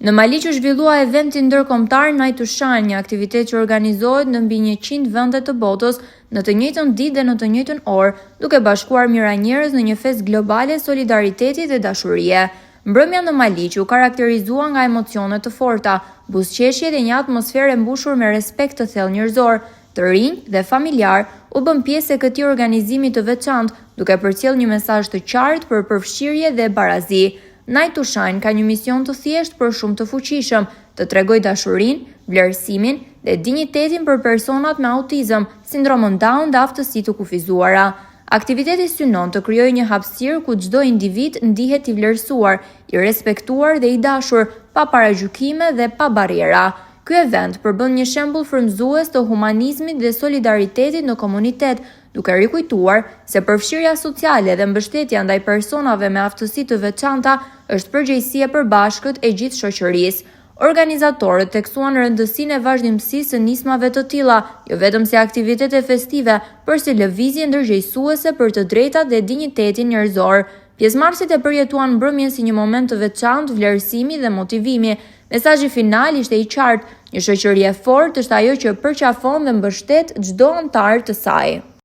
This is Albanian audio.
Në Mali që zhvillua eventi ndërkombëtar Night to Shine, një aktivitet që organizohet në mbi 100 vende të botës në të njëjtën ditë dhe në të njëjtën orë, duke bashkuar mijëra njerëz në një festë globale solidariteti dhe dashurie. Mbrëmja në Mali që u karakterizua nga emocione të forta, buzëqeshje dhe një atmosferë e mbushur me respekt të thellë njerëzor, të rinj dhe familjar, u bën pjesë e këtij organizimi të veçantë, duke përcjellë një mesazh të qartë për përfshirje dhe barazi. Night to Shine ka një mision të thjeshtë por shumë të fuqishëm, të tregojë dashurinë, vlerësimin dhe dinjitetin për personat me autizëm, sindromën Down dhe aftësi të kufizuara. Aktiviteti synon të krijojë një hapësirë ku çdo individ ndihet i vlerësuar, i respektuar dhe i dashur, pa paragjykime dhe pa barriera. Ky event përbën një shembull frymëzues të humanizmit dhe solidaritetit në komunitet, duke rikujtuar se përfshirja sociale dhe mbështetja ndaj personave me aftësi të veçanta është përgjegjësi e përbashkët e gjithë shoqërisë. Organizatorët theksuan rëndësinë e vazhdimësisë së nismave të tilla, jo vetëm si aktivitete festive, por si lëvizje ndërgjegjësuese për të drejtat dhe dinjitetin njerëzor. Pjesëmarrësit e përjetuan mbrëmjen si një moment të veçantë vlerësimi dhe motivimi. Mesazhi final ishte i qartë: një shoqëri e fortë është ajo që përqafon dhe mbështet çdo antar të saj.